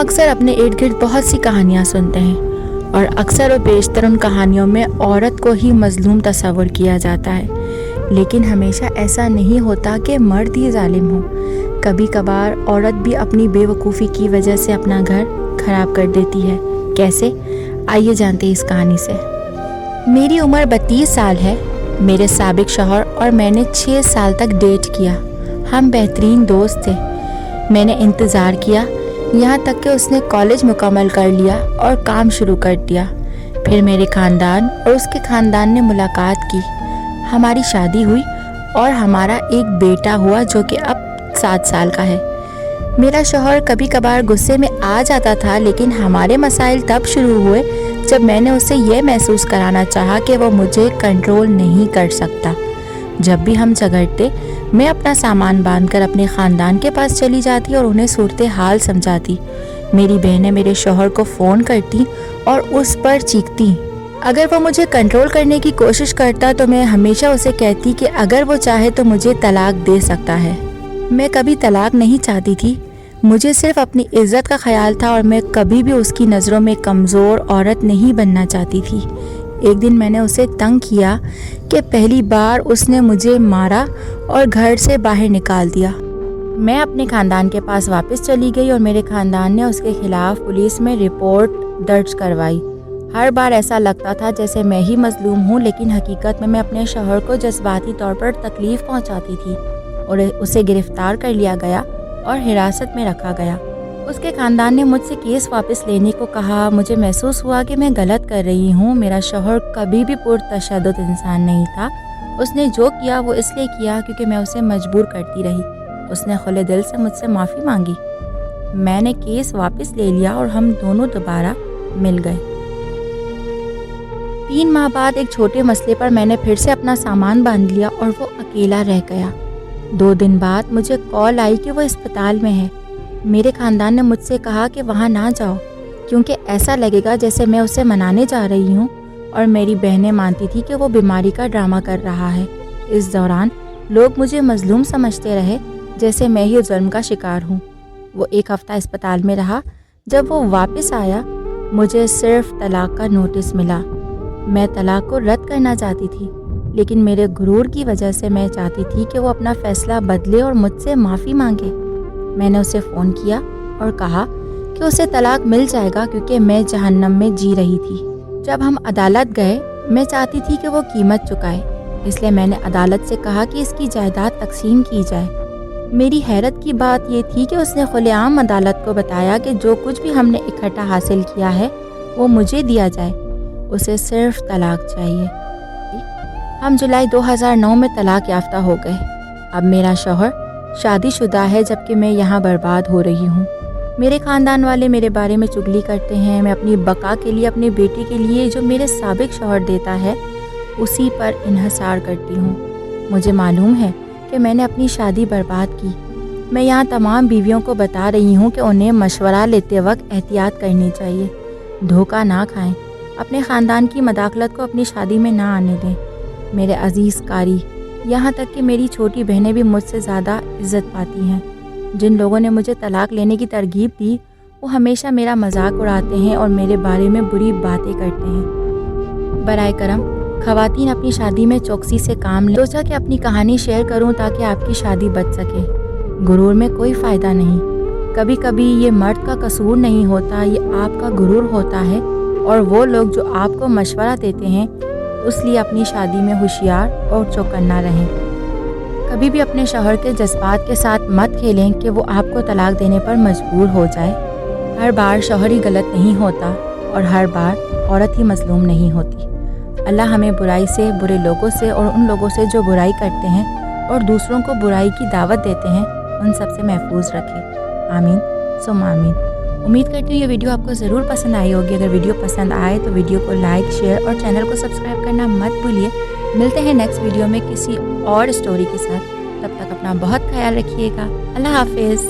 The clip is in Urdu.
اکثر اپنے ارد گرد بہت سی کہانیاں سنتے ہیں اور اکثر و بیشتر ان کہانیوں میں عورت کو ہی مظلوم تصور کیا جاتا ہے، لیکن ہمیشہ ایسا نہیں ہوتا کہ مرد ہی ظالم ہو۔ کبھی کبھار عورت بھی اپنی بے وقوفی کی وجہ سے اپنا گھر خراب کر دیتی ہے۔ کیسے؟ آئیے جانتے ہیں اس کہانی سے۔ میری عمر 32 سال ہے۔ میرے سابق شوہر اور میں نے 6 سال تک ڈیٹ کیا۔ ہم بہترین دوست تھے۔ میں نے انتظار کیا یہاں تک کہ اس نے کالج مکمل کر لیا اور کام شروع کر دیا۔ پھر میرے خاندان اور اس کے خاندان نے ملاقات کی، ہماری شادی ہوئی اور ہمارا ایک بیٹا ہوا جو کہ اب 7 سال کا ہے۔ میرا شوہر کبھی کبھار غصے میں آ جاتا تھا، لیکن ہمارے مسائل تب شروع ہوئے جب میں نے اسے یہ محسوس کرانا چاہا کہ وہ مجھے کنٹرول نہیں کر سکتا۔ جب بھی ہم جھگڑتے، میں اپنا سامان باندھ کر اپنے خاندان کے پاس چلی جاتی اور انہیں صورتحال سمجھاتی۔ میری بہنیں میرے شوہر کو فون کرتی اور اس پر چیختی۔ اگر وہ مجھے کنٹرول کرنے کی کوشش کرتا تو میں ہمیشہ اسے کہتی کہ اگر وہ چاہے تو مجھے طلاق دے سکتا ہے۔ میں کبھی طلاق نہیں چاہتی تھی، مجھے صرف اپنی عزت کا خیال تھا اور میں کبھی بھی اس کی نظروں میں کمزور عورت نہیں بننا چاہتی تھی۔ ایک دن میں نے اسے تنگ کیا کہ پہلی بار اس نے مجھے مارا اور گھر سے باہر نکال دیا۔ میں اپنے خاندان کے پاس واپس چلی گئی اور میرے خاندان نے اس کے خلاف پولیس میں رپورٹ درج کروائی۔ ہر بار ایسا لگتا تھا جیسے میں ہی مظلوم ہوں، لیکن حقیقت میں اپنے شوہر کو جذباتی طور پر تکلیف پہنچاتی تھی اور اسے گرفتار کر لیا گیا اور حراست میں رکھا گیا۔ اس کے خاندان نے مجھ سے کیس واپس لینے کو کہا۔ مجھے محسوس ہوا کہ میں غلط کر رہی ہوں۔ میرا شوہر کبھی بھی پرتشدد انسان نہیں تھا۔ اس نے جو کیا وہ اس لیے کیا کیونکہ میں اسے مجبور کرتی رہی۔ اس نے کھلے دل سے مجھ سے معافی مانگی۔ میں نے کیس واپس لے لیا اور ہم دونوں دوبارہ مل گئے۔ 3 ماہ بعد ایک چھوٹے مسئلے پر میں نے پھر سے اپنا سامان باندھ لیا اور وہ اکیلا رہ گیا۔ 2 دن بعد مجھے کال آئی کہ وہ اسپتال میں ہے۔ میرے خاندان نے مجھ سے کہا کہ وہاں نہ جاؤ کیونکہ ایسا لگے گا جیسے میں اسے منانے جا رہی ہوں، اور میری بہنیں مانتی تھی کہ وہ بیماری کا ڈرامہ کر رہا ہے۔ اس دوران لوگ مجھے مظلوم سمجھتے رہے، جیسے میں ہی ظلم کا شکار ہوں۔ وہ 1 ہفتہ اسپتال میں رہا۔ جب وہ واپس آیا مجھے صرف طلاق کا نوٹس ملا۔ میں طلاق کو رد کرنا چاہتی تھی، لیکن میرے غرور کی وجہ سے میں چاہتی تھی کہ وہ اپنا فیصلہ بدلے اور مجھ سے معافی مانگے۔ میں نے اسے فون کیا اور کہا کہ اسے طلاق مل جائے گا کیونکہ میں جہنم میں جی رہی تھی۔ جب ہم عدالت گئے میں چاہتی تھی کہ وہ قیمت چکائے، اس لیے میں نے عدالت سے کہا کہ اس کی جائیداد تقسیم کی جائے۔ میری حیرت کی بات یہ تھی کہ اس نے کھلے عام عدالت کو بتایا کہ جو کچھ بھی ہم نے اکٹھا حاصل کیا ہے وہ مجھے دیا جائے، اسے صرف طلاق چاہیے۔ ہم جولائی 2009 میں طلاق یافتہ ہو گئے۔ اب میرا شوہر شادی شدہ ہے جبکہ میں یہاں برباد ہو رہی ہوں۔ میرے خاندان والے میرے بارے میں چغلی کرتے ہیں۔ میں اپنی بقا کے لیے اپنے بیٹے کے لیے جو میرے سابق شوہر دیتا ہے اسی پر انحصار کرتی ہوں۔ مجھے معلوم ہے کہ میں نے اپنی شادی برباد کی۔ میں یہاں تمام بیویوں کو بتا رہی ہوں کہ انہیں مشورہ لیتے وقت احتیاط کرنی چاہیے، دھوکہ نہ کھائیں، اپنے خاندان کی مداخلت کو اپنی شادی میں نہ آنے دیں۔ میرے عزیز قاری، یہاں تک کہ میری چھوٹی بہنیں بھی مجھ سے زیادہ عزت پاتی ہیں۔ جن لوگوں نے مجھے طلاق لینے کی ترغیب دی وہ ہمیشہ میرا مذاق اڑاتے ہیں اور میرے بارے میں بری باتیں کرتے ہیں۔ برائے کرم خواتین اپنی شادی میں چوکسی سے کام لیں۔ سوچا کہ اپنی کہانی شیئر کروں تاکہ آپ کی شادی بچ سکے۔ غرور میں کوئی فائدہ نہیں۔ کبھی کبھی یہ مرد کا قصور نہیں ہوتا، یہ آپ کا غرور ہوتا ہے، اور وہ لوگ جو آپ کو مشورہ دیتے ہیں اس لیے اپنی شادی میں ہوشیار اور چوکنا رہیں۔ کبھی بھی اپنے شوہر کے جذبات کے ساتھ مت کھیلیں کہ وہ آپ کو طلاق دینے پر مجبور ہو جائے۔ ہر بار شوہر ہی غلط نہیں ہوتا اور ہر بار عورت ہی مظلوم نہیں ہوتی۔ اللہ ہمیں برائی سے، برے لوگوں سے اور ان لوگوں سے جو برائی کرتے ہیں اور دوسروں کو برائی کی دعوت دیتے ہیں ان سب سے محفوظ رکھے۔ آمین ثم آمین۔ امید کرتی ہوں یہ ویڈیو آپ کو ضرور پسند آئی ہوگی۔ اگر ویڈیو پسند آئے تو ویڈیو کو لائک، شیئر اور چینل کو سبسکرائب کرنا مت بھولیے۔ ملتے ہیں نیکسٹ ویڈیو میں کسی اور اسٹوری کے ساتھ۔ تب تک اپنا بہت خیال رکھیے گا۔ اللہ حافظ۔